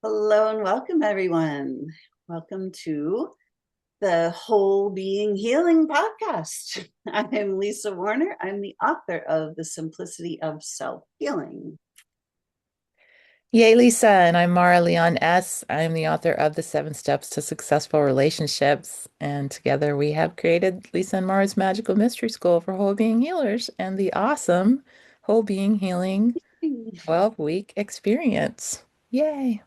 Hello and welcome, everyone. Welcome to the Whole Being Healing podcast. I'm Lisa Warner. I'm the author of The Simplicity of Self Healing. Yay, Lisa, and I'm Mara Leon S. I'm the author of The Seven Steps to Successful Relationships, and together we have created Lisa and Mara's Magical Mystery School for Whole Being Healers and the awesome Whole Being Healing 12-week experience. Yay!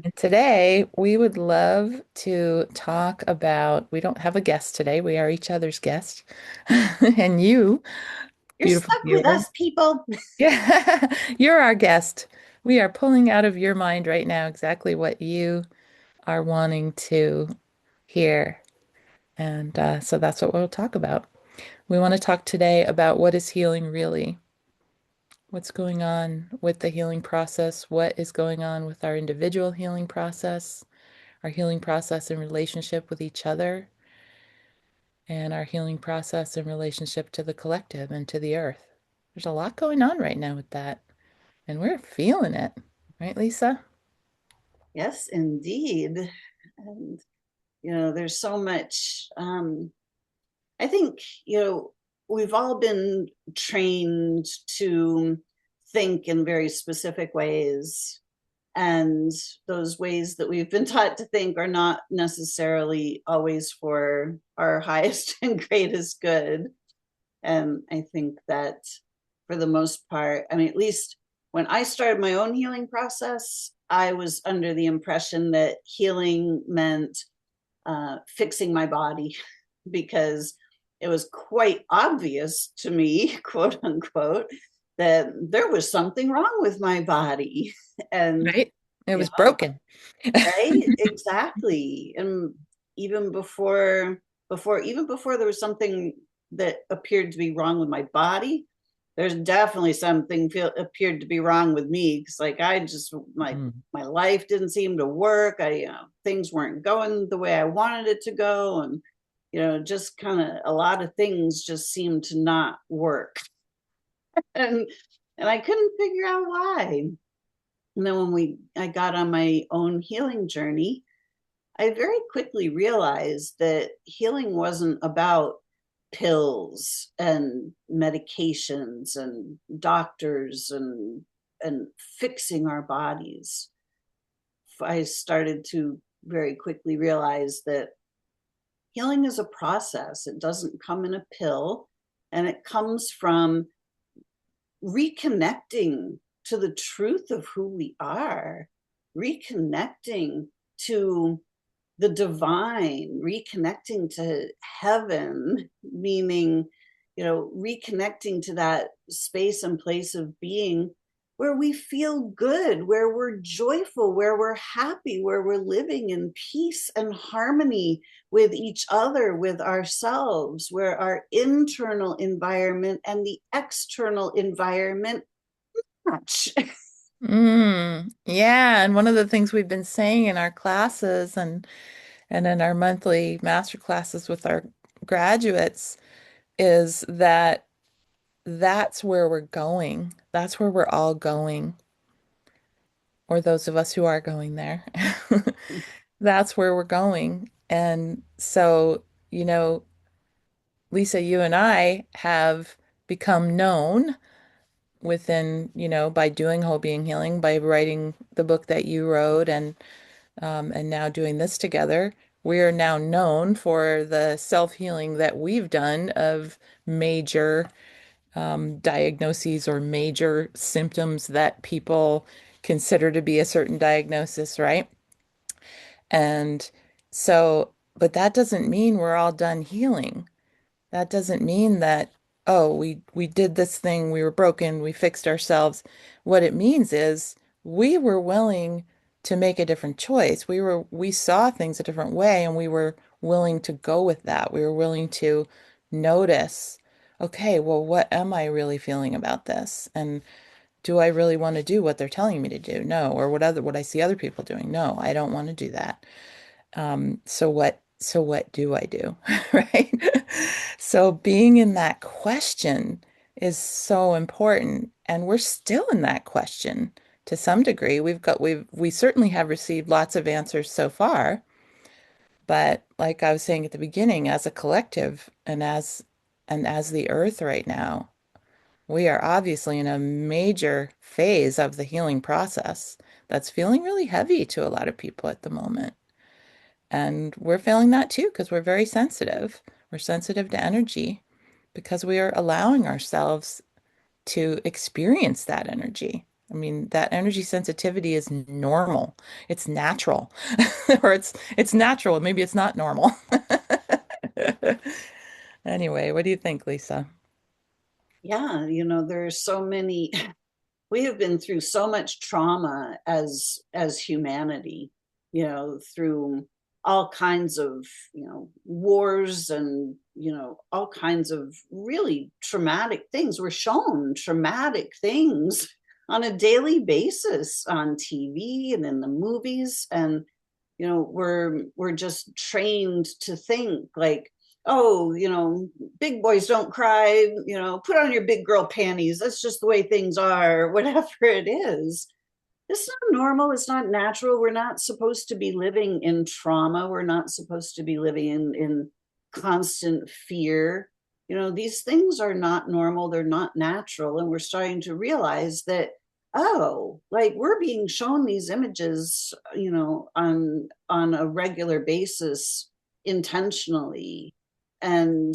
And today we would love to talk about, we don't have a guest today, we are each other's guest. And you, You're beautiful stuck with viewer. us, people. Yeah, you're our guest. We are pulling out of your mind right now exactly what you are wanting to hear. And so that's what we'll talk about. We want to talk today about what is healing really? What's going on with the healing process? What is going on with our individual healing process, our healing process in relationship with each other, and our healing process in relationship to the collective and to the earth? There's a lot going on right now with that. And we're feeling it, right, Lisa? Yes, indeed. And, there's so much. I think, we've all been trained to think in very specific ways. And those ways that we've been taught to think are not necessarily always for our highest and greatest good. And I think that for the most part, I mean, at least when I started my own healing process, I was under the impression that healing meant fixing my body because it was quite obvious to me, quote unquote, that there was something wrong with my body. And, Right? It you was know, broken. right? Exactly. And even before there was something that appeared to be wrong with my body, there's definitely something appeared to be wrong with me because like I just Mm. my life didn't seem to work. Things weren't going the way I wanted it to go, and just kind of a lot of things just seemed to not work. and and I couldn't figure out why. And then when I got on my own healing journey, I very quickly realized that healing wasn't about pills and medications and doctors and fixing our bodies. I started to very quickly realize that healing is a process. It doesn't come in a pill, and it comes from reconnecting to the truth of who we are, reconnecting to the divine, reconnecting to heaven, meaning, reconnecting to that space and place of being where we feel good, where we're joyful, where we're happy, where we're living in peace and harmony with each other, with ourselves, where our internal environment and the external environment match. Yeah, and one of the things we've been saying in our classes and in our monthly master classes with our graduates is that that's where we're going. That's where we're all going, or those of us who are going there. That's where we're going. And so, you know, Lisa, you and I have become known within, by doing whole being healing, by writing the book that you wrote and now doing this together. We are now known for the self-healing that we've done of major diagnoses or major symptoms that people consider to be a certain diagnosis, right? And so, but that doesn't mean we're all done healing. That doesn't mean that, oh, we did this thing, we were broken, we fixed ourselves. What it means is we were willing to make a different choice. We saw things a different way and we were willing to go with that. We were willing to notice, okay, well, what am I really feeling about this? And do I really want to do what they're telling me to do? No. Or what I see other people doing? No, I don't want to do that. So what do I do? Right? So being in that question is so important. And we're still in that question. to some degree. We certainly have received lots of answers so far, but like I was saying at the beginning, as a collective and as the earth right now, we are obviously in a major phase of the healing process that's feeling really heavy to a lot of people at the moment. And we're feeling that too because we're very sensitive. We're sensitive to energy because we are allowing ourselves to experience that energy. I mean, that energy sensitivity is normal. It's natural. Or it's natural. Maybe it's not normal. Anyway, what do you think, Lisa? Yeah, there's so many we have been through so much trauma as humanity, through all kinds of, wars and, all kinds of really traumatic things. We're shown traumatic things on a daily basis on TV and in the movies. And, we're just trained to think like, oh, big boys don't cry, put on your big girl panties. That's just the way things are, whatever it is. It's not normal. It's not natural. We're not supposed to be living in trauma. We're not supposed to be living in constant fear. These things are not normal. They're not natural. And we're starting to realize that, oh, like we're being shown these images, on a regular basis intentionally. And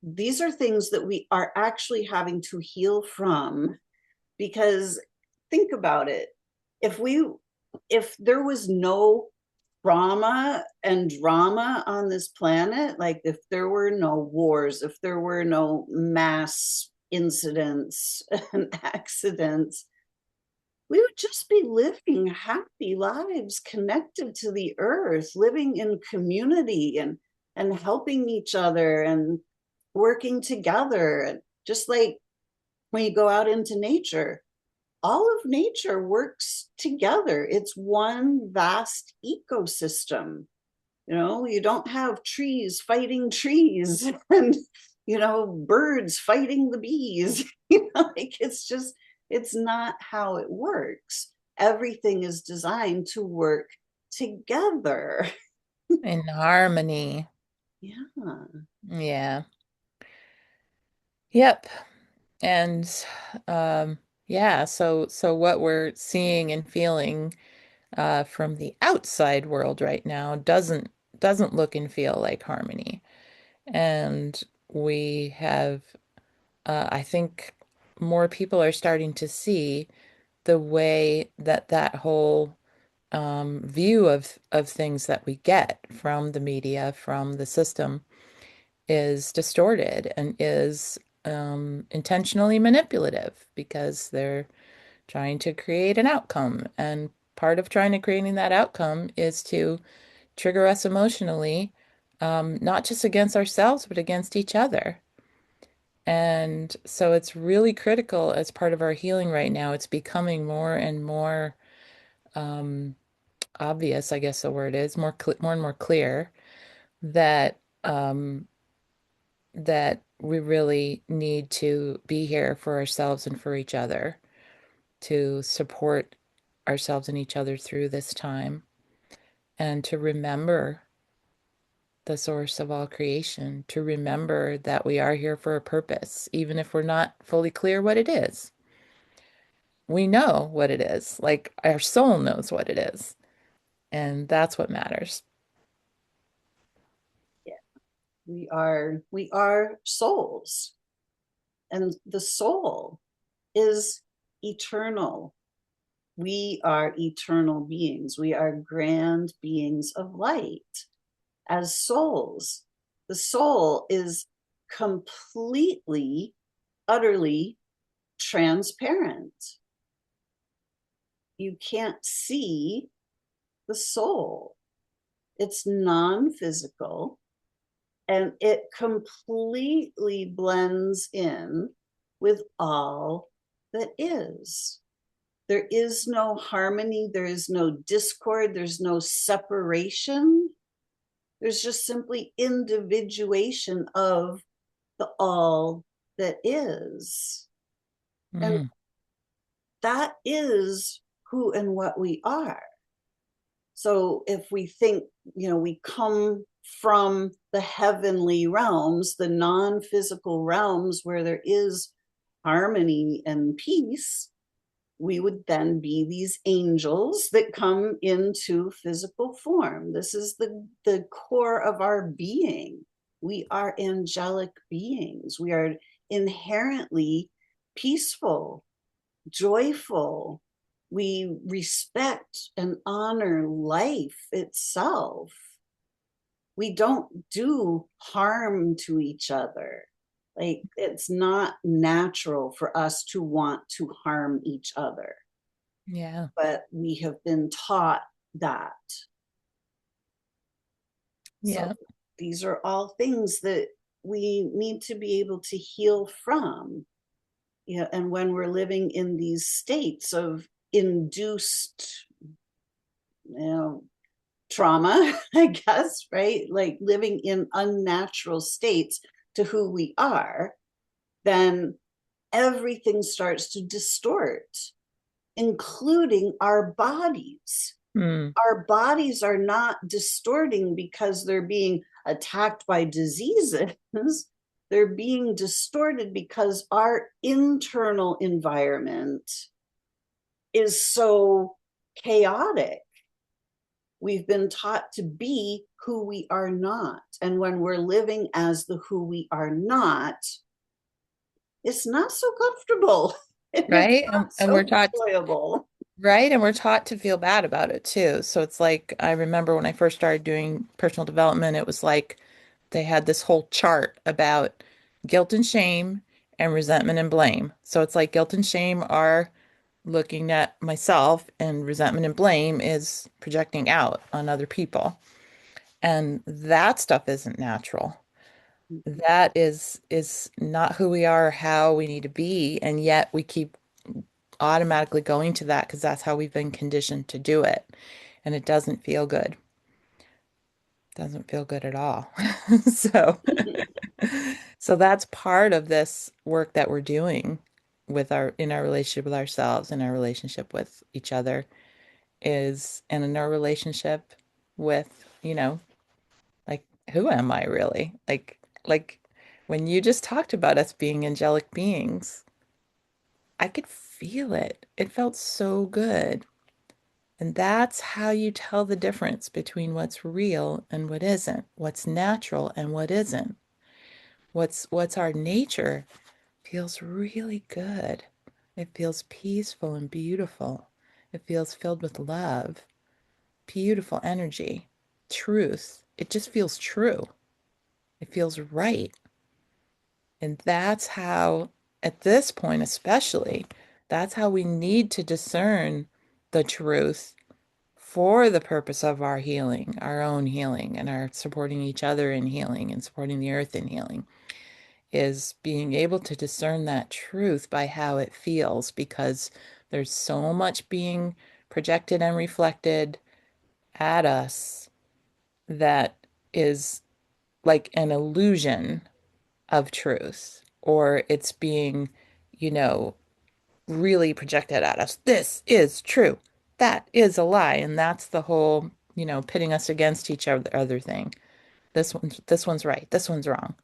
these are things that we are actually having to heal from, because think about it. If there was no trauma and drama on this planet, like if there were no wars, if there were no mass incidents and accidents, we would just be living happy lives connected to the earth, living in community and helping each other and working together. And just like when you go out into nature, all of nature works together. It's one vast ecosystem. You don't have trees fighting trees and, birds fighting the bees. Like it's not how it works. Everything is designed to work together. In harmony. Yeah. Yeah. Yep. And yeah, so what we're seeing and feeling from the outside world right now doesn't look and feel like harmony. And we have I think more people are starting to see the way that that whole view of things that we get from the media, from the system, is distorted and is intentionally manipulative because they're trying to create an outcome. And part of trying to creating that outcome is to trigger us emotionally, not just against ourselves, but against each other. And so it's really critical as part of our healing right now. It's becoming more and more um, obvious, I guess the word is, more and more clear that that we really need to be here for ourselves and for each other, to support ourselves and each other through this time, and to remember the source of all creation, to remember that we are here for a purpose, even if we're not fully clear what it is. We know what it is, like our soul knows what it is, and that's what matters. Yeah. We are souls, and the soul is eternal. We are eternal beings. We are grand beings of light as souls. The soul is completely, utterly transparent. You can't see the soul, it's non physical, and it completely blends in with all that is. There is no harmony, there is no discord, there's no separation. There's just simply individuation of the all that is. And Mm, that is who and what we are. So if we think, we come from the heavenly realms, the non-physical realms where there is harmony and peace, we would then be these angels that come into physical form. This is the core of our being. We are angelic beings. We are inherently peaceful, joyful. We respect and honor life itself. We don't do harm to each other. Like, it's not natural for us to want to harm each other, Yeah. but we have been taught that. So Yeah. these are all things that we need to be able to heal from. And when we're living in these states of induced, you know, trauma, I guess, right? Like living in unnatural states to who we are, then everything starts to distort, including our bodies. Mm. Our bodies are not distorting because they're being attacked by diseases. They're being distorted because our internal environment is so chaotic. We've been taught to be who we are not. And when we're living as the who we are not, it's not so comfortable. It's Right. not And we're so taught, enjoyable. right. And we're taught to feel bad about it too. So it's like, I remember when I first started doing personal development, it was like they had this whole chart about guilt and shame and resentment and blame. So it's like guilt and shame are looking at myself, and resentment and blame is projecting out on other people. And that stuff isn't natural. That is not who we are, how we need to be, and yet we keep automatically going to that because that's how we've been conditioned to do it. And it doesn't feel good. Doesn't feel good at all. So so that's part of this work that we're doing with our in our relationship with ourselves, in our relationship with each other is and in our relationship with, like who am I really? Like when you just talked about us being angelic beings, I could feel it. It felt so good. And that's how you tell the difference between what's real and what isn't, what's natural and what isn't. What's our nature feels really good. It feels peaceful and beautiful. It feels filled with love, beautiful energy, truth. It just feels true. It feels right. And that's how, at this point especially, that's how we need to discern the truth for the purpose of our healing, our own healing, and our supporting each other in healing and supporting the earth in healing, is being able to discern that truth by how it feels, because there's so much being projected and reflected at us that is like an illusion of truth, or it's being, you know, really projected at us. This is true. That is a lie. And that's the whole, pitting us against each other thing. This one's right. This one's wrong.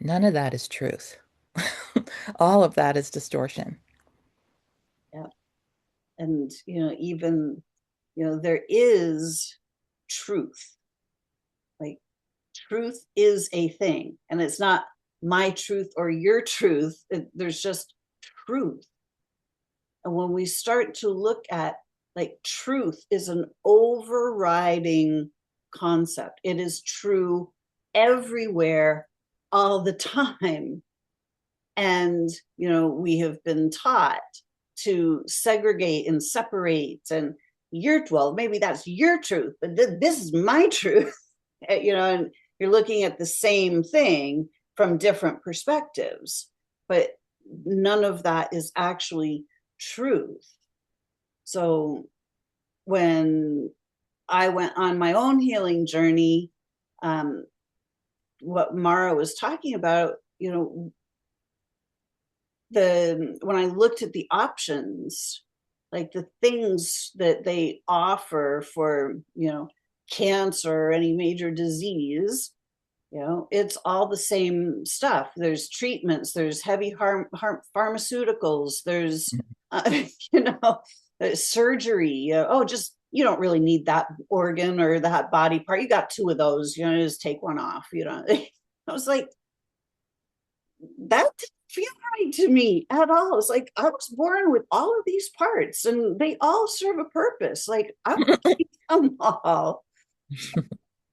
None of that is truth. All of that is distortion. Yeah. And, even, there is truth. Like, truth is a thing, and it's not my truth or your truth. There's just truth. And when we start to look at, like, truth is an overriding concept, it is true everywhere all the time. And we have been taught to segregate and separate, and well, maybe that's your truth, but this is my truth. And you're looking at the same thing from different perspectives, but none of that is actually truth. So when I went on my own healing journey, um, what Mara was talking about, the when I looked at the options, like the things that they offer for, cancer or any major disease, it's all the same stuff. There's treatments, there's heavy pharmaceuticals, there's, you know, surgery. Oh, just you don't really need that organ or that body part. You got two of those, just take one off. I was like, that didn't feel right to me at all. It's like I was born with all of these parts and they all serve a purpose. Like I want to keep them all.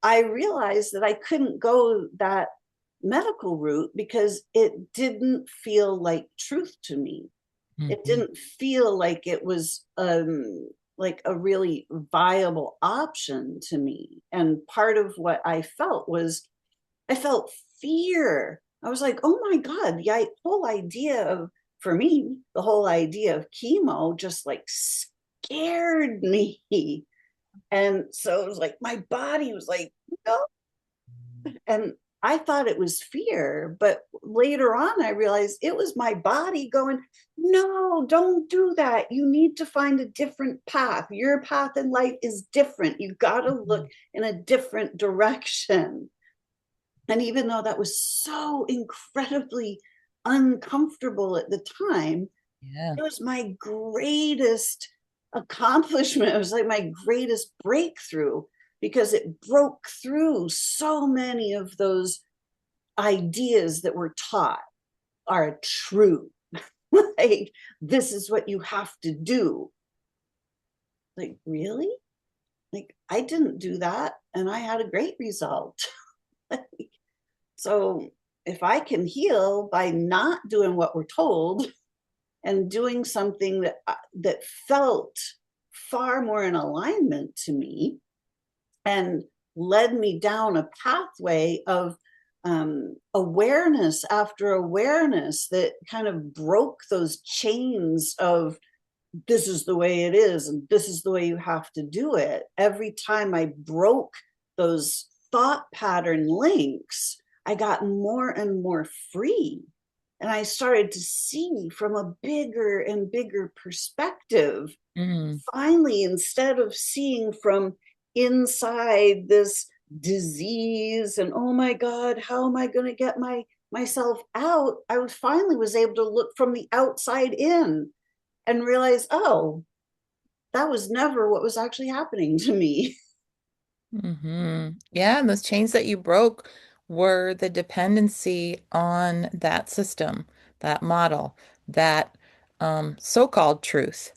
I realized that I couldn't go that medical route because it didn't feel like truth to me. It Mhm. didn't feel like it was like a really viable option to me. And part of what I felt was I felt fear. I was like, oh my God, the whole idea of, for me, the whole idea of chemo just like scared me. And so it was like my body was like, no. And I thought it was fear, but later on I realized it was my body going, no, don't do that. You need to find a different path. Your path in life is different. You got to look in a different direction. And even though that was so incredibly uncomfortable at the time, Yeah. it was my greatest accomplishment. It was like my greatest breakthrough because it broke through so many of those ideas that were taught are true. Like, this is what you have to do. Like, really? Like, I didn't do that and I had a great result. So, if I can heal by not doing what we're told and doing something that felt far more in alignment to me and led me down a pathway of awareness after awareness that kind of broke those chains of this is the way it is and this is the way you have to do it. Every time I broke those thought pattern links, I got more and more free. And I started to see from a bigger and bigger perspective. Mm. Finally, instead of seeing from inside this disease and oh my God, how am I going to get myself out? I was finally was able to look from the outside in and realize, oh, that was never what was actually happening to me. Yeah, and those chains that you broke were the dependency on that system, that model, that so-called truth,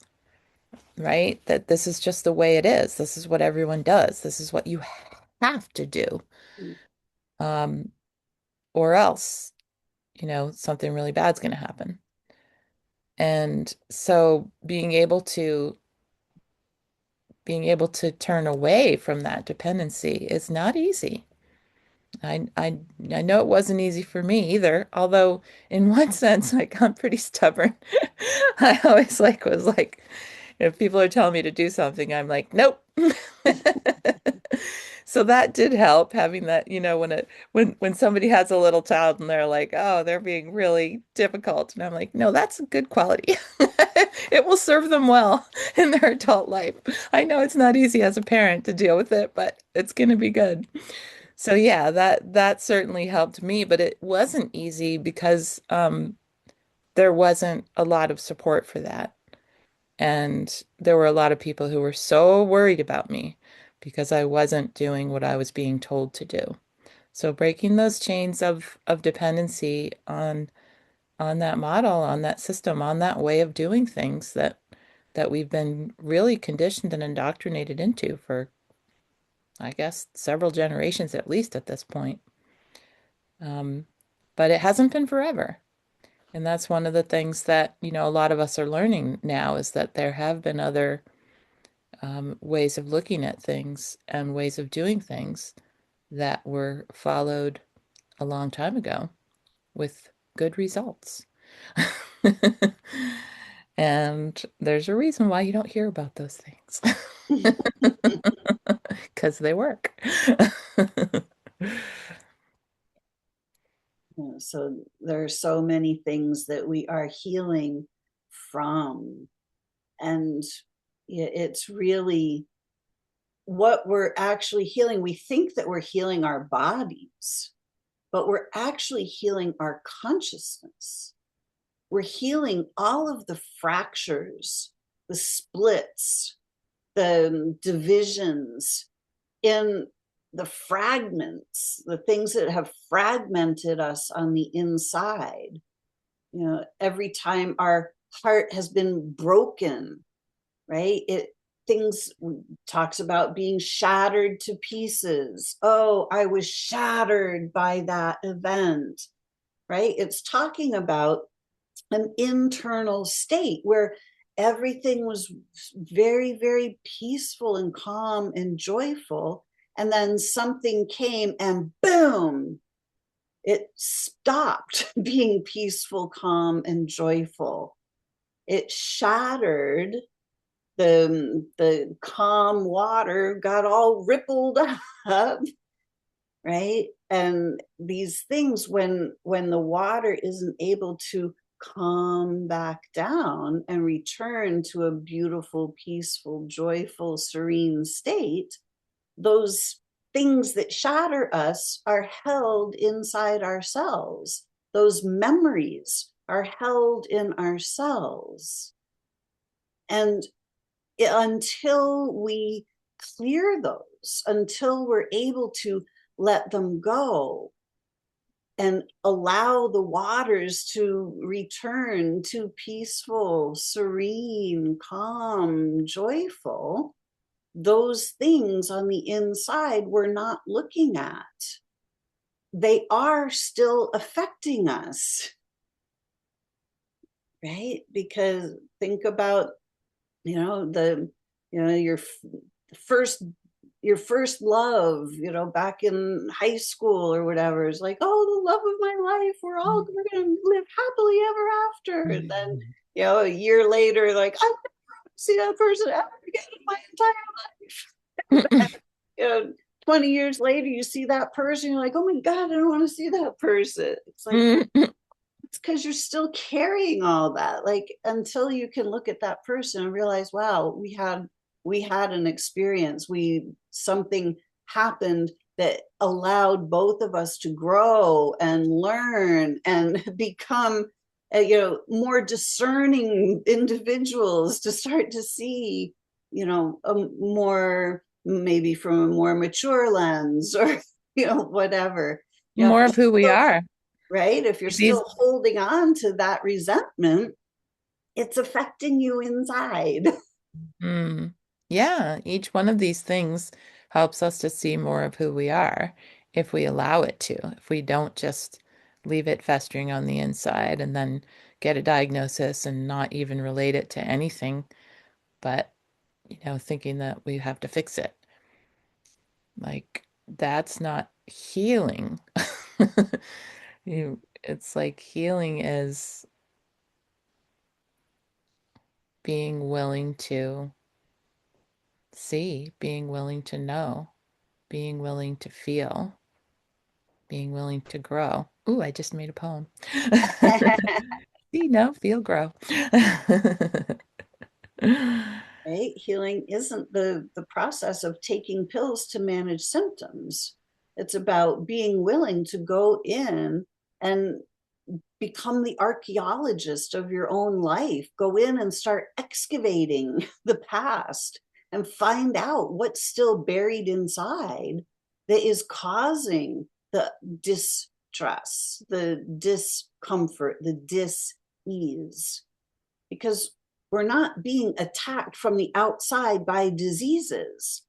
right? That this is just the way it is. This is what everyone does. This is what you have to do. Um, or else, something really bad's going to happen. And so being able to turn away from that dependency is not easy. I know it wasn't easy for me either, although in one sense, like I'm pretty stubborn. I always was like, if people are telling me to do something, I'm like, nope. So that did help having that, when somebody has a little child and they're like, oh, they're being really difficult. And I'm like, no, that's a good quality. It will serve them well in their adult life. I know it's not easy as a parent to deal with it, but it's going to be good. So yeah, that certainly helped me, but it wasn't easy because there wasn't a lot of support for that. And there were a lot of people who were so worried about me because I wasn't doing what I was being told to do. So breaking those chains of dependency on that model, on that system, on that way of doing things that we've been really conditioned and indoctrinated into for, I guess, several generations at least at this point. Um, but it hasn't been forever. And that's one of the things that, a lot of us are learning now is that there have been other ways of looking at things and ways of doing things that were followed a long time ago with good results. And there's a reason why you don't hear about those things because they work. So there are so many things that we are healing from. And it's really what we're actually healing. We think that we're healing our bodies, but we're actually healing our consciousness. We're healing all of the fractures, the splits, the divisions in the fragments, the things that have fragmented us on the inside. Every time our heart has been broken, right? It things talks about being shattered to pieces. Oh, I was shattered by that event, right? It's talking about an internal state where everything was very, very peaceful and calm and joyful. And then something came and boom, it stopped being peaceful, calm, and joyful. It shattered the calm water, got all rippled up, right? And these things, when the water isn't able to calm back down and return to a beautiful, peaceful, joyful, serene state, those things that shatter us are held inside ourselves. Those memories are held in ourselves. And until we clear those, until we're able to let them go and allow the waters to return to peaceful, serene, calm, joyful, those things on the inside we're not looking at. They are still affecting us, right? Because think about, the, first your first love, back in high school or whatever, is like, oh, the love of my life, we're gonna live happily ever after. And then, a year later, like, I never see that person ever again in my entire life. you know 20 years later, you see that person, you're like, oh my God, I don't want to see that person. It's like, it's because you're still carrying all that, like, until you can look at that person and realize, wow, we had an experience, we something happened that allowed both of us to grow and learn and become more discerning individuals, to start to see a more, maybe from a more mature lens, or whatever. More of who we Still, are. right, if you're These still holding on to that resentment, it's affecting you inside. Mm. Yeah, each one of these things helps us to see more of who we are if we allow it to, if we don't just leave it festering on the inside and then get a diagnosis and not even relate it to anything, but, thinking that we have to fix it. Like, that's not healing. It's like healing is being willing to see, being willing to know, being willing to feel, being willing to grow. Ooh, I just made a poem. See, no, feel, grow. Right? Healing isn't the process of taking pills to manage symptoms. It's about being willing to go in and become the archaeologist of your own life. Go in and start excavating the past and find out what's still buried inside that is causing the distress, the discomfort, the dis-ease. Because we're not being attacked from the outside by diseases.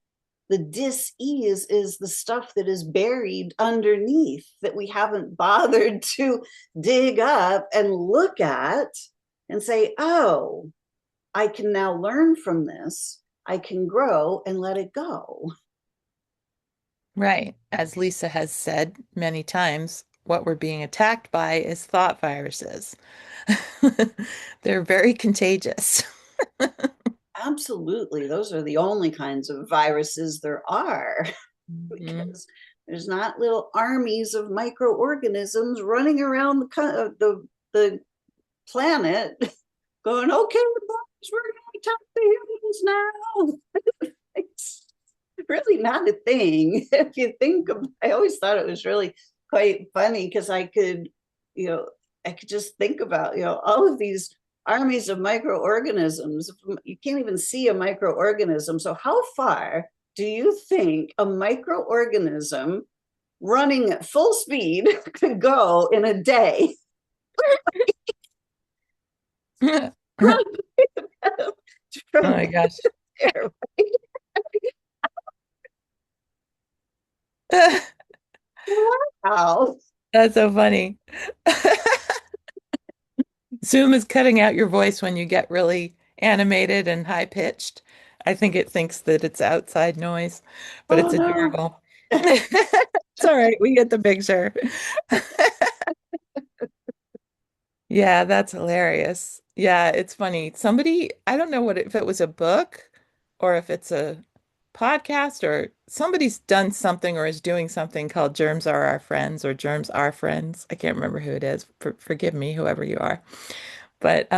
The dis-ease is the stuff that is buried underneath that we haven't bothered to dig up and look at and say, oh, I can now learn from this. I can grow and let it go. Right. As Lisa has said many times, what we're being attacked by is thought viruses. They're very contagious. Absolutely. Those are the only kinds of viruses there are, Mhm. because There's not little armies of microorganisms running around the planet going, okay, boys, we're going to talk to humans now. It's really not a thing. If you think of, I always thought it was really quite funny because you know, I could just think about, all of these armies of microorganisms. You can't even see a microorganism. So how far do you think a microorganism running at full speed could go in a day? Oh my gosh. Wow. That's so funny. Zoom is cutting out your voice when you get really animated and high pitched. I think it thinks that it's outside noise, but Oh it's no. adorable. It's all right. We get the picture. Yeah, that's hilarious. Yeah, it's funny. Somebody, I don't know if it was a book or if it's a podcast or somebody's done something or is doing something called Germs Are Our Friends or Germs Are Friends. I can't remember who it is. Forgive me, whoever you are. But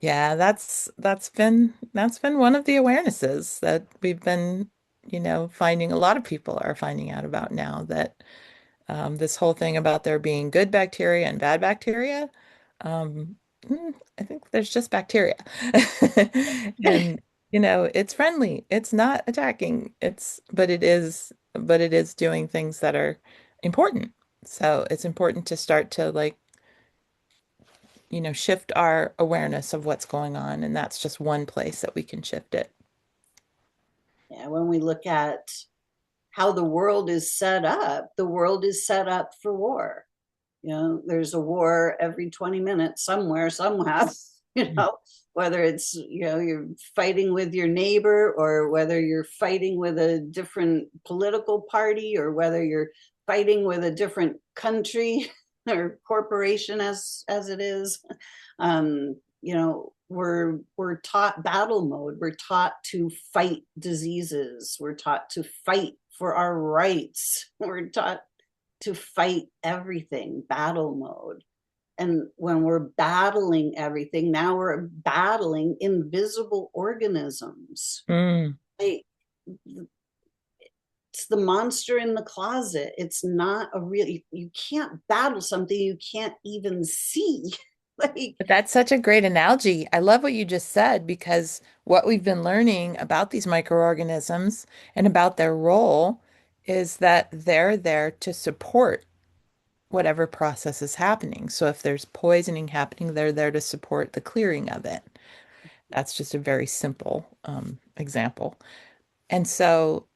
yeah, that's been one of the awarenesses that we've been, finding a lot of people are finding out about now that this whole thing about there being good bacteria and bad bacteria, I think there's just bacteria. And it's friendly. It's not attacking. But it is doing things that are important. So it's important to start to like shift our awareness of what's going on. And that's just one place that we can shift it. Yeah, when we look at how the world is set up for war. There's a war every 20 minutes somewhere, somehow, you Mm. know, whether it's, you're fighting with your neighbor or whether you're fighting with a different political party or whether you're fighting with a different country or corporation as it is. We're taught battle mode. We're taught to fight diseases. We're taught to fight for our rights. We're taught to fight everything, battle mode. And when we're battling everything, now we're battling invisible organisms. Mm. Like, it's the monster in the closet. It's not a real, you can't battle something you can't even see. Like, But that's such a great analogy. I love what you just said because what we've been learning about these microorganisms and about their role is that they're there to support whatever process is happening. So if there's poisoning happening, they're there to support the clearing of it. That's just a very simple example. And so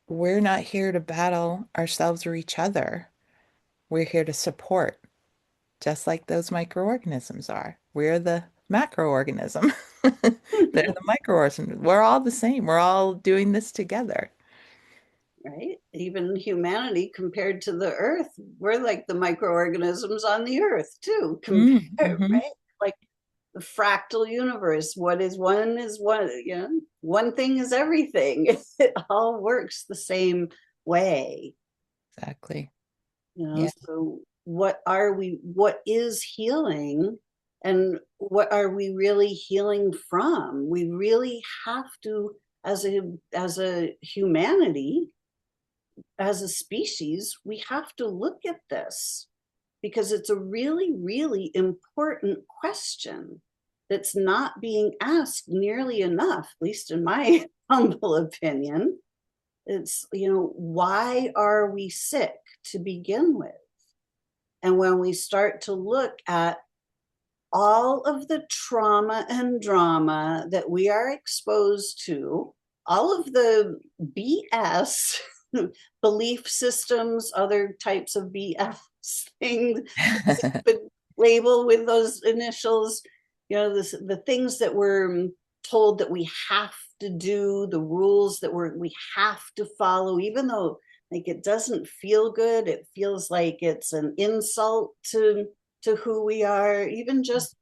we're not here to battle ourselves or each other. We're here to support, just like those microorganisms are. We're the macroorganism. They're the microorganism. We're all the same. We're all doing this together. right? Even humanity compared to the earth, we're like the microorganisms on the earth too, Mm-hmm. right? Like the fractal universe. What is one, one thing is everything. It all works the same way. Exactly. Yeah. So what is healing and what are we really healing from? We really have to, as a humanity, as a species, we have to look at this because it's a really, really important question that's not being asked nearly enough, at least in my humble opinion. It's, why are we sick to begin with? And when we start to look at all of the trauma and drama that we are exposed to, all of the BS belief systems, other types of BS things labeled with those initials, the things that we're told that we have to do, the rules that we have to follow, even though like it doesn't feel good, it feels like it's an insult to who we are, even just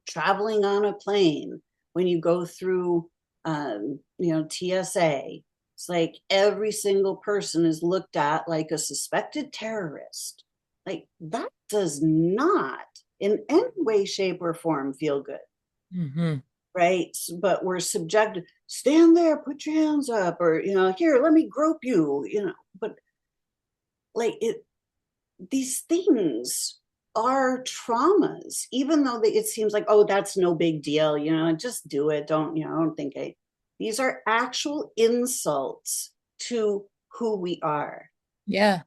traveling on a plane when you go through TSA. It's like every single person is looked at like a suspected terrorist. Like that does not in any way, shape, or form feel good, Hmm. right? But we're subjected, stand there, put your hands up, or, here, let me grope you, but like these things are traumas, even though it seems like, oh, that's no big deal, just do it. Don't, I don't think these are actual insults to who we are. Yeah.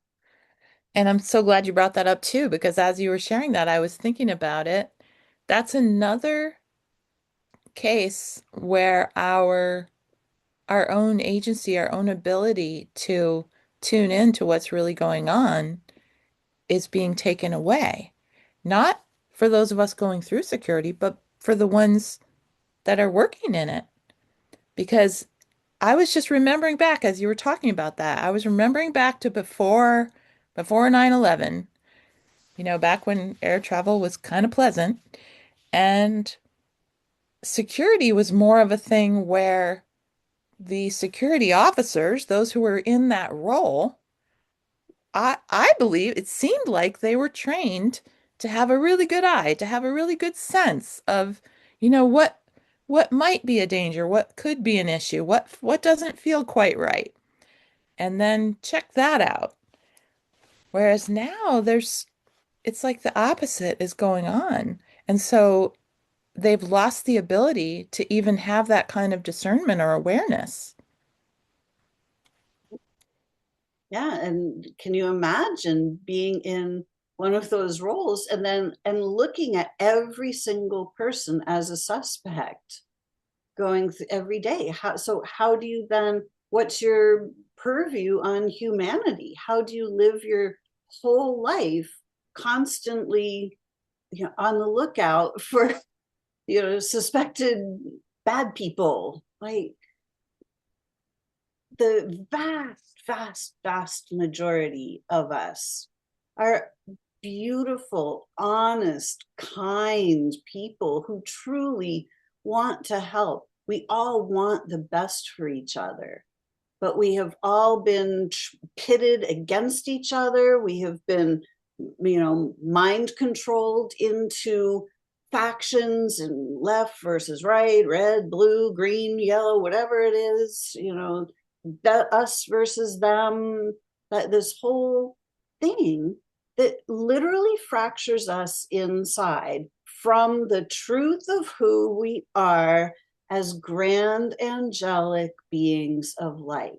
And I'm so glad you brought that up too, because as you were sharing that, I was thinking about it. That's another case where our own agency, our own ability to tune in to what's really going on is being taken away. Not for those of us going through security, but for the ones that are working in it. Because I was just remembering back as you were talking about that. I was remembering back to before 9/11, back when air travel was kind of pleasant and security was more of a thing where the security officers, those who were in that role, I believe it seemed like they were trained to have a really good eye, to have a really good sense of, what might be a danger, what could be an issue, what doesn't feel quite right, and then check that out. Whereas now it's like the opposite is going on. And so they've lost the ability to even have that kind of discernment or awareness. Yeah, and can you imagine being in one of those roles and looking at every single person as a suspect going every day? How do you then, what's your purview on humanity? How do you live your whole life constantly, on the lookout for, suspected bad people? Like the vast majority of us are beautiful, honest, kind people who truly want to help. We all want the best for each other, but we have all been pitted against each other. We have been, mind controlled into factions and left versus right, red, blue, green, yellow, whatever it is, that us versus them, that this whole thing that literally fractures us inside from the truth of who we are as grand angelic beings of light.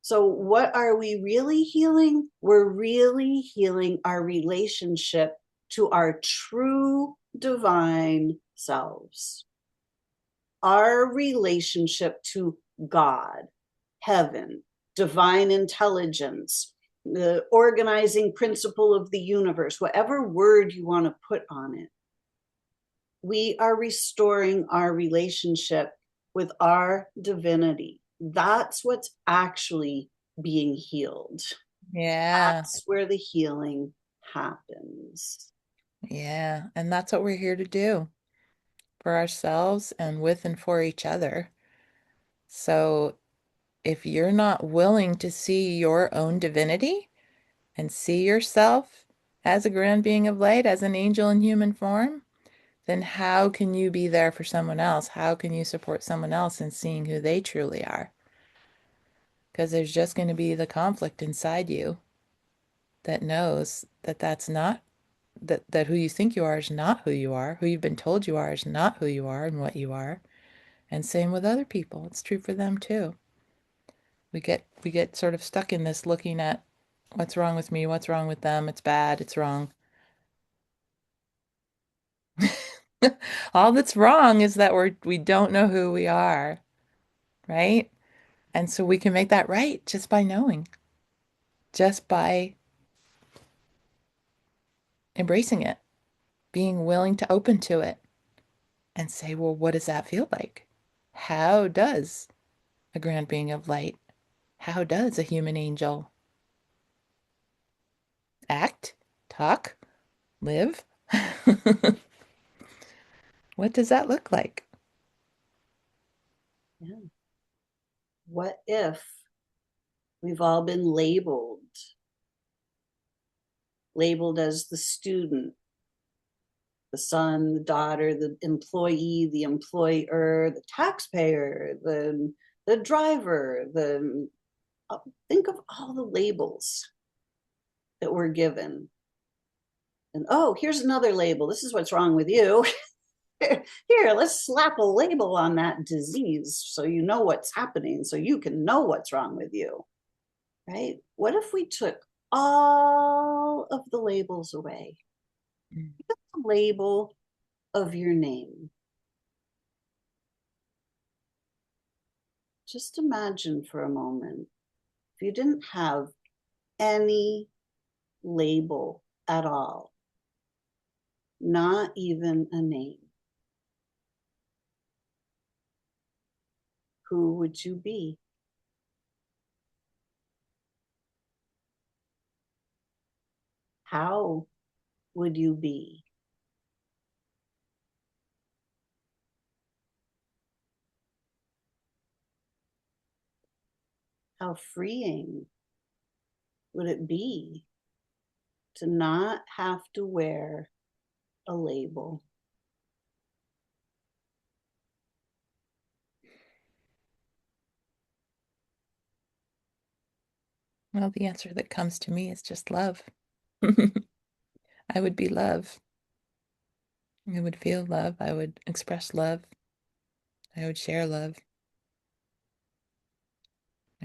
So, what are we really healing? We're really healing our relationship to our true divine selves, our relationship to God, heaven, divine intelligence, the organizing principle of the universe, whatever word you want to put on it. We are restoring our relationship with our divinity. That's what's actually being healed. Yeah. That's where the healing happens. Yeah. And that's what we're here to do for ourselves and with and for each other. So if you're not willing to see your own divinity and see yourself as a grand being of light, as an angel in human form, then how can you be there for someone else? How can you support someone else in seeing who they truly are? Because there's just going to be the conflict inside you that knows that that's not that who you think you are is not who you are. Who you've been told you are is not who you are and what you are. And same with other people. It's true for them too. We get sort of stuck in this looking at what's wrong with me, what's wrong with them, it's bad, it's wrong. All that's wrong is that we don't know who we are, right? And so we can make that right just by knowing, just by embracing it, being willing to open to it and say, well, what does that feel like? How does a grand being of light, how does a human angel act, talk, live? What does that look like? Yeah. what if we've all been labeled as the student, the son, the daughter, the employee, the employer, the taxpayer, the driver, the think of all the labels that we're given. And oh, here's another label. This is what's wrong with you. Here, let's slap a label on that disease so you know what's happening, so you can know what's wrong with you. Right? What if we took all of the labels away? The label of your name. Just imagine for a moment if you didn't have any label at all, not even a name. Who would you be? How would you be? How freeing would it be to not have to wear a label? Well, the answer that comes to me is just love. I would be love. I would feel love. I would express love. I would share love.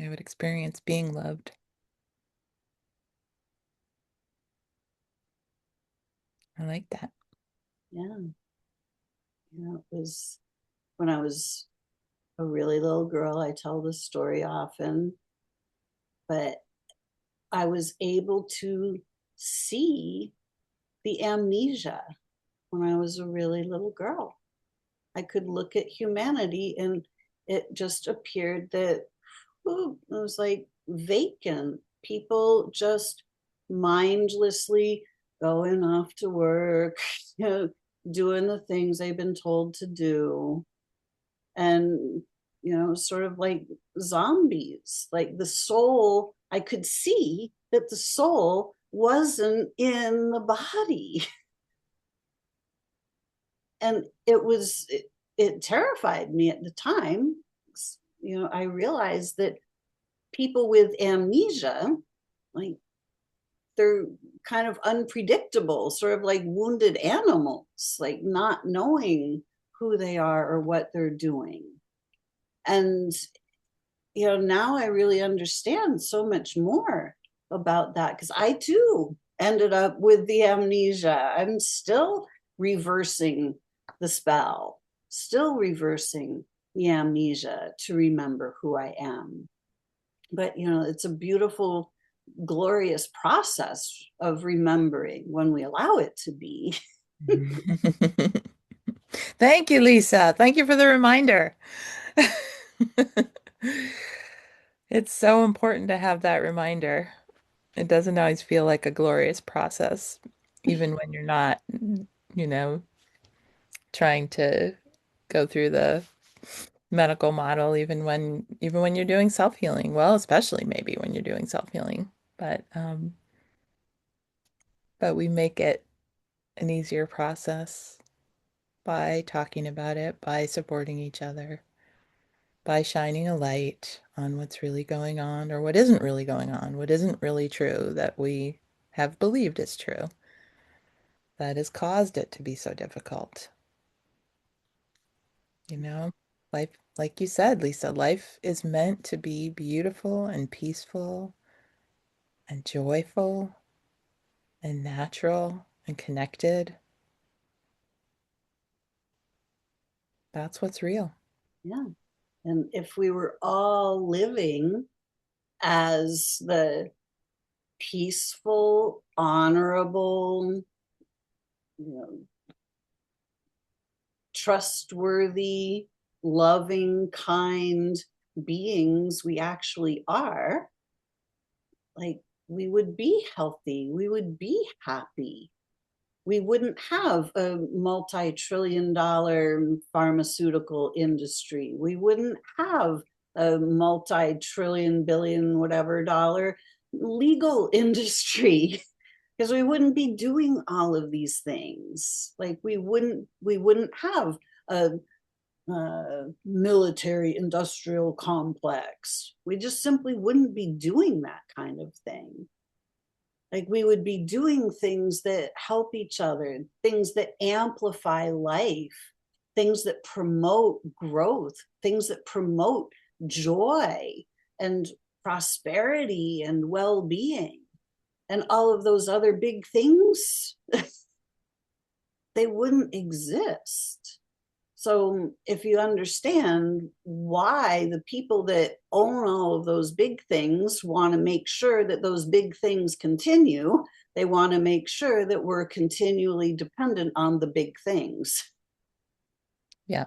I would experience being loved. I like that. Yeah. It was when I was a really little girl. I tell this story often, but I was able to see the amnesia when I was a really little girl. I could look at humanity and it just appeared that ooh, it was like vacant. People just mindlessly going off to work, you know, doing the things they've been told to do. And, sort of like zombies, like the soul, I could see that the soul wasn't in the body. And it terrified me at the time. I realized that people with amnesia, like they're kind of unpredictable, sort of like wounded animals, like not knowing who they are or what they're doing. And, now I really understand so much more about that because I too ended up with the amnesia. I'm still reversing the spell, still reversing the amnesia to remember who I am. But, it's a beautiful, glorious process of remembering when we allow it to be. Thank you, Lisa. Thank you for the reminder. It's so important to have that reminder. It doesn't always feel like a glorious process, even when you're not, you know, trying to go through the medical model, even when you're doing self-healing. Well, especially maybe when you're doing self-healing. But we make it an easier process by talking about it, by supporting each other, by shining a light on what's really going on or what isn't really going on, what isn't really true that we have believed is true that has caused it to be so difficult. You know, life, like you said, Lisa, life is meant to be beautiful and peaceful and joyful and natural and connected. That's what's real. Yeah. And if we were all living as the peaceful, honorable, you know, trustworthy, loving, kind beings we actually are, like we would be healthy, we would be happy. We wouldn't have a multi-trillion dollar pharmaceutical industry. We wouldn't have a multi-trillion, billion, whatever dollar legal industry because we wouldn't be doing all of these things. Like we wouldn't have a military industrial complex. We just simply wouldn't be doing that kind of thing. Like we would be doing things that help each other, things that amplify life, things that promote growth, things that promote joy and prosperity and well being. And all of those other big things, they wouldn't exist. So if you understand why the people that own all of those big things want to make sure that those big things continue, they want to make sure that we're continually dependent on the big things. Yeah.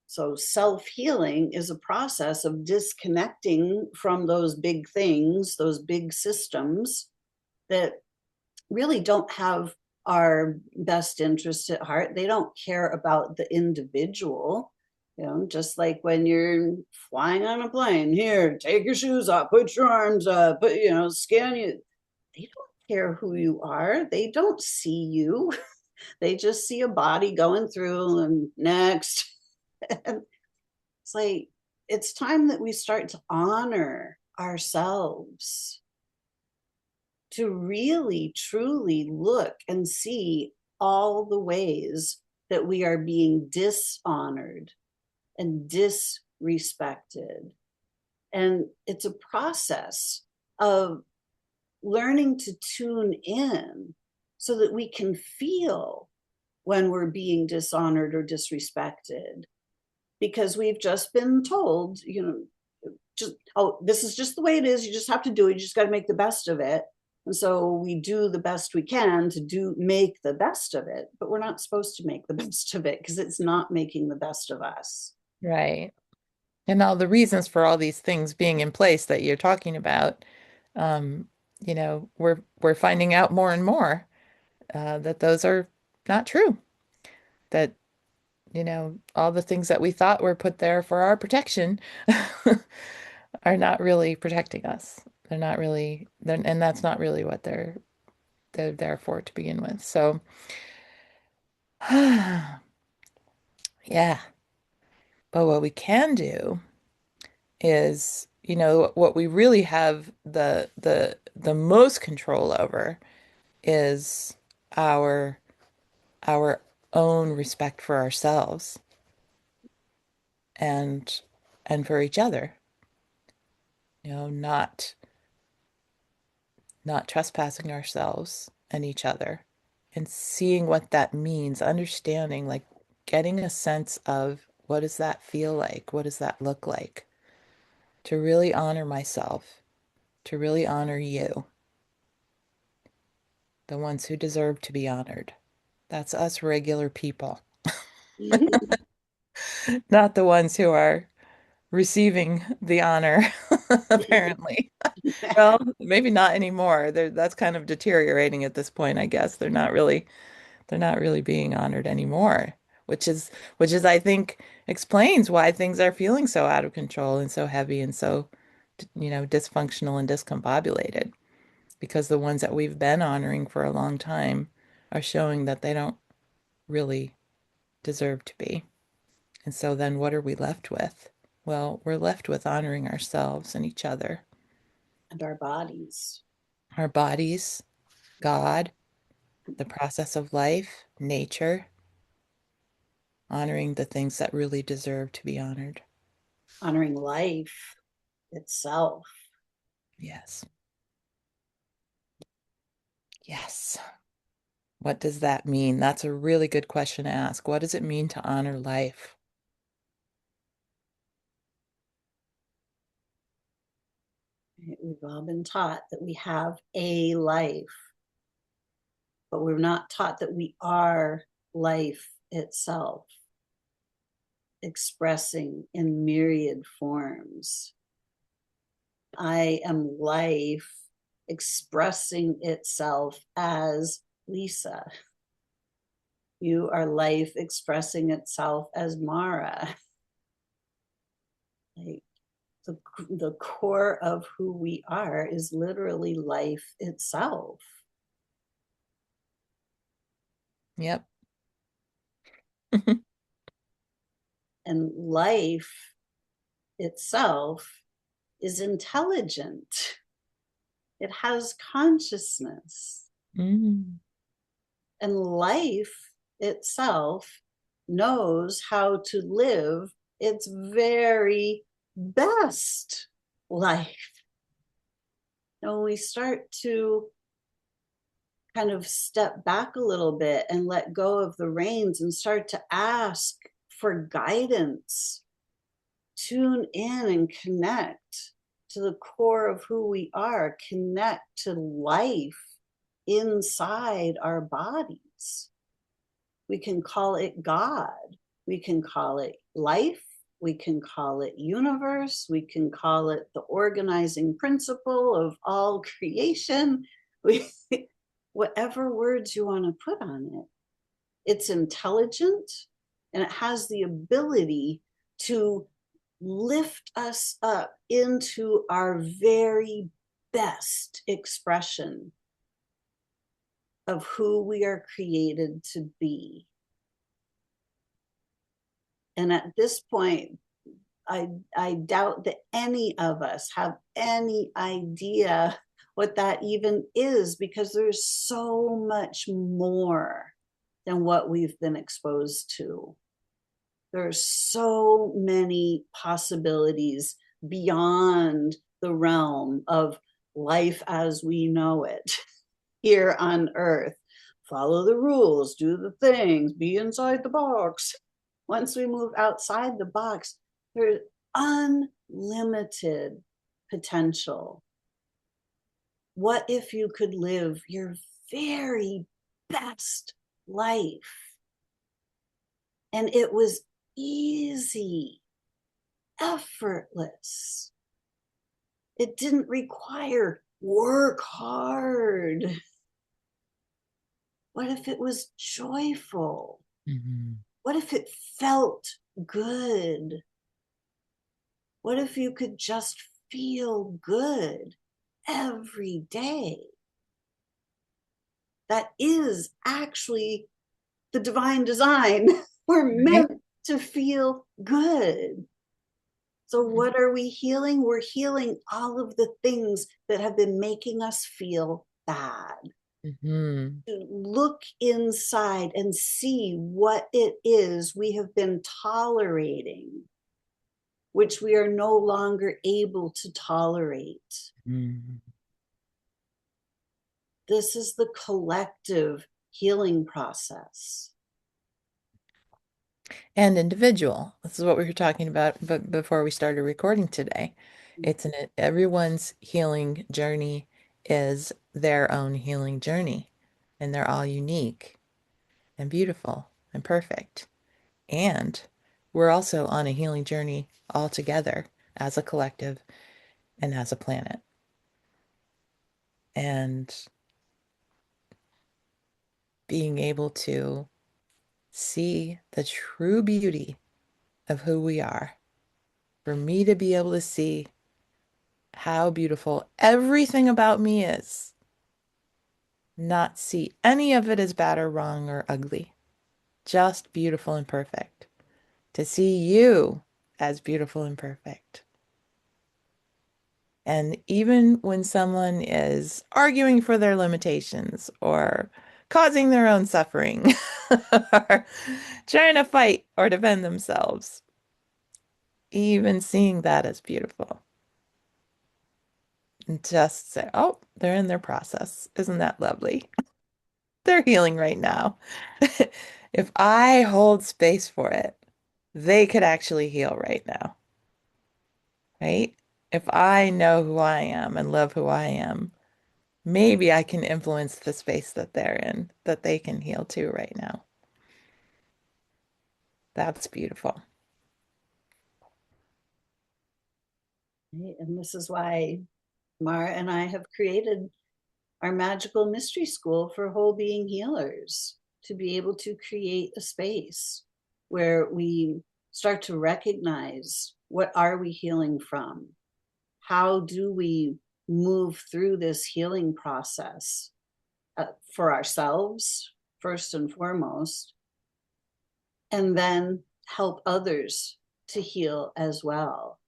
So self-healing is a process of disconnecting from those big things, those big systems that really don't have our best interest at heart. They don't care about the individual. Just like when you're flying on a plane, here, take your shoes off, put your arms up, put, scan you. They don't care who you are. They don't see you. They just see a body going through and next. And it's like, it's time that we start to honor ourselves, to really truly look and see all the ways that we are being dishonored and disrespected. And it's a process of learning to tune in so that we can feel when we're being dishonored or disrespected, because we've just been told, just, oh, this is just the way it is. You just have to do it. You just got to make the best of it. And so we do the best we can to make the best of it, but we're not supposed to make the best of it because it's not making the best of us. Right. And all the reasons for all these things being in place that you're talking about, um, we're finding out more and more that those are not true. That, all the things that we thought were put there for our protection are not really protecting us. They're not really, and that's not really what they're there for to begin with. So, yeah. But what we can do is, what we really have the most control over is our our own respect for ourselves and for each other. Not trespassing ourselves and each other, and seeing what that means, understanding, like getting a sense of what does that feel like? What does that look like? To really honor myself, to really honor you, the ones who deserve to be honored. That's us regular people, not the ones who are receiving the honor, apparently. Well, maybe not anymore. That's kind of deteriorating at this point, I guess. They're not really being honored anymore, which is I think explains why things are feeling so out of control and so heavy and so dysfunctional and discombobulated, because the ones that we've been honoring for a long time are showing that they don't really deserve to be. And so then what are we left with? Well, we're left with honoring ourselves and each other, And our bodies. our bodies, God, the process of life, nature, honoring the things that really deserve to be honored. Honoring life itself. Yes. Yes. What does that mean? That's a really good question to ask. What does it mean to honor life? We've all been taught that we have a life, but we're not taught that we are life itself, expressing in myriad forms. I am life expressing itself as Lisa. You are life expressing itself as Maura. Like, the core of who we are is literally life itself. Yep. And life itself is intelligent, it has consciousness. Mm. And life itself knows how to live its very best life. And when we start to kind of step back a little bit and let go of the reins and start to ask for guidance, tune in and connect to the core of who we are, connect to life inside our bodies. We can call it God, we can call it life, we can call it universe, we can call it the organizing principle of all creation. We, whatever words you want to put on it. It's intelligent and it has the ability to lift us up into our very best expression of who we are created to be. And at this point, I doubt that any of us have any idea what that even is, because there's so much more than what we've been exposed to. There's so many possibilities beyond the realm of life as we know it here on earth. Follow the rules, do the things, be inside the box. Once we move outside the box, there's unlimited potential. What if you could live your very best life and it was easy, effortless? It didn't require work hard. What if it was joyful? Mhm. What if it felt good? What if you could just feel good every day? That is actually the divine design. We're Right? meant to feel good. So, what are we healing? We're healing all of the things that have been making us feel bad. Mhm. To look inside and see what it is we have been tolerating, which we are no longer able to tolerate. Mhm. This is the collective healing process. And individual. This is what we were talking about but before we started recording today. It's everyone's healing journey is their own healing journey, and they're all unique and beautiful and perfect. And we're also on a healing journey all together as a collective and as a planet. And being able to see the true beauty of who we are, for me to be able to see how beautiful everything about me is, not see any of it as bad or wrong or ugly, just beautiful and perfect. To see you as beautiful and perfect. And even when someone is arguing for their limitations or causing their own suffering or trying to fight or defend themselves, even seeing that as beautiful. And just say, oh, they're in their process. Isn't that lovely? They're healing right now. If I hold space for it, they could actually heal right now, right? If I know who I am and love who I am, maybe I can influence the space that they're in, that they can heal too right now. That's beautiful. And this is why Maura and I have created our magical mystery school for whole being healers, to be able to create a space where we start to recognize, what are we healing from? How do we move through this healing process for ourselves, first and foremost, and then help others to heal as well?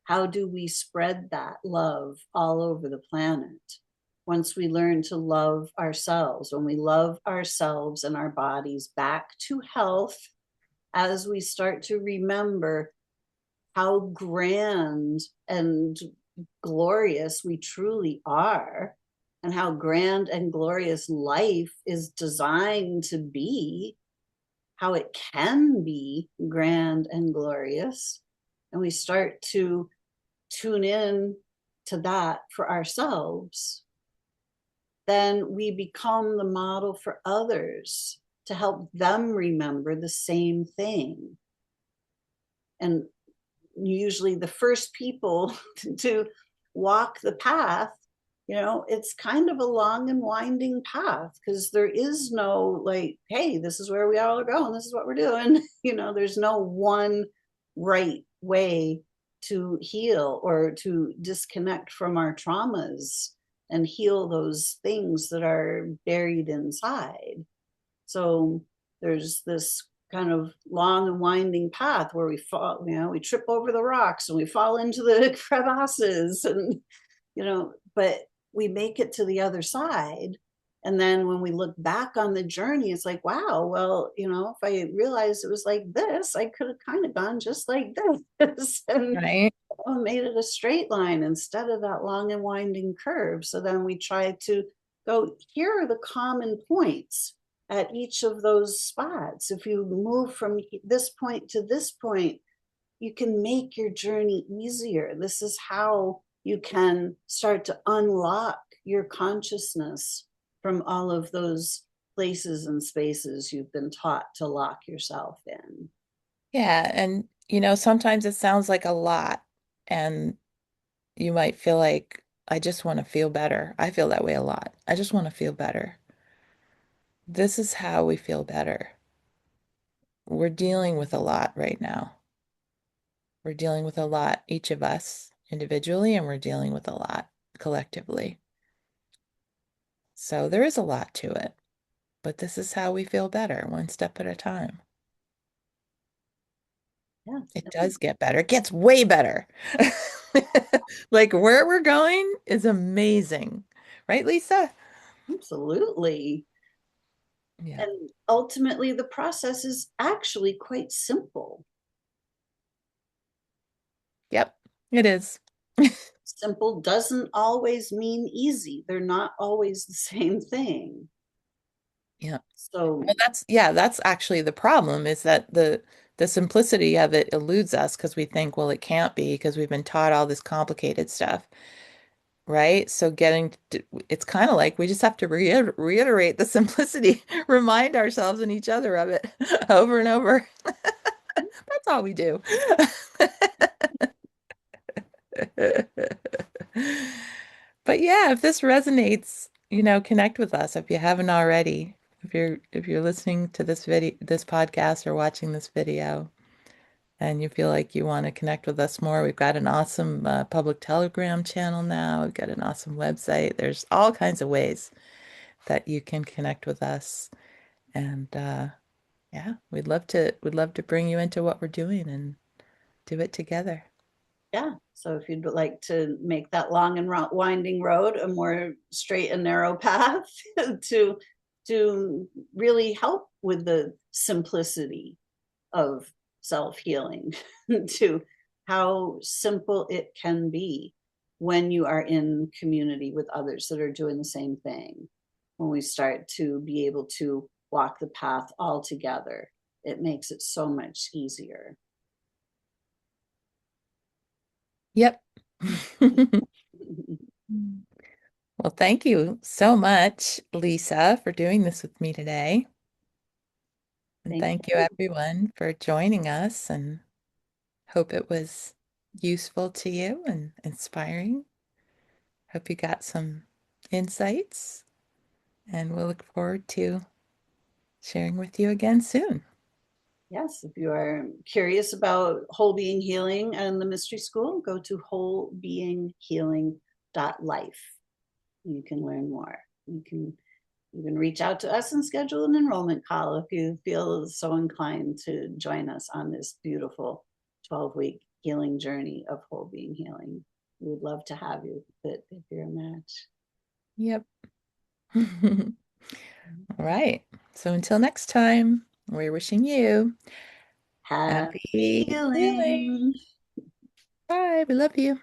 How do we spread that love all over the planet? Once we learn to love ourselves, when we love ourselves and our bodies back to health, as we start to remember how grand and glorious we truly are, and how grand and glorious life is designed to be, how it can be grand and glorious, and we start to tune in to that for ourselves, then we become the model for others to help them remember the same thing. And usually the first people to walk the path, it's kind of a long and winding path, because there is no like, hey, this is where we all are going, this is what we're doing. There's no one right way to heal or to disconnect from our traumas and heal those things that are buried inside. So there's this kind of long and winding path where we fall, we trip over the rocks and we fall into the crevasses, and but we make it to the other side. And then when we look back on the journey, it's like, wow, well, if I realized it was like this, I could have kind of gone just like this and Right? made it a straight line instead of that long and winding curve. So then we try to go, here are the common points at each of those spots. If you move from this point to this point, you can make your journey easier. This is how you can start to unlock your consciousness from all of those places and spaces you've been taught to lock yourself in. Yeah, and sometimes it sounds like a lot, and you might feel like, I just want to feel better. I feel that way a lot. I just want to feel better. This is how we feel better. We're dealing with a lot right now. We're dealing with a lot, each of us individually, and we're dealing with a lot collectively. So there is a lot to it, but this is how we feel better, one step at a time. Yes, It does get better. It gets way better. Like where we're going is amazing. Right, Lisa? absolutely. Yeah. And ultimately, the process is actually quite simple. Yep, it is. Simple doesn't always mean easy, they're not always the same thing. Yeah. So, Well, that's actually the problem, is that the simplicity of it eludes us because we think, well, it can't be because we've been taught all this complicated stuff, right? So it's kind of like we just have to reiterate the simplicity, remind ourselves and each other of it over and over. That's all we do. But yeah, if this resonates, connect with us if you haven't already. If you're listening to this podcast or watching this video, and you feel like you want to connect with us more, we've got an awesome public Telegram channel now. We've got an awesome website. There's all kinds of ways that you can connect with us. And yeah, we'd love to bring you into what we're doing and do it together. yeah. So, if you'd like to make that long and winding road a more straight and narrow path to to really help with the simplicity of self healing, to how simple it can be when you are in community with others that are doing the same thing. When we start to be able to walk the path all together, it makes it so much easier. Yep. Well, thank you so much, Lisa, for doing this with me today. And Thank thank you, you. everyone, for joining us, and hope it was useful to you and inspiring. Hope you got some insights, and we'll look forward to sharing with you again soon. Yes, if you are curious about whole being healing and the mystery school, go to wholebeinghealing.life. You can learn more. You can reach out to us and schedule an enrollment call if you feel so inclined to join us on this beautiful 12-week healing journey of whole being healing. We would love to have you if you're a match. Yep. All right. So until next time, we're wishing you Happy happy healing. healing. Bye. We love you.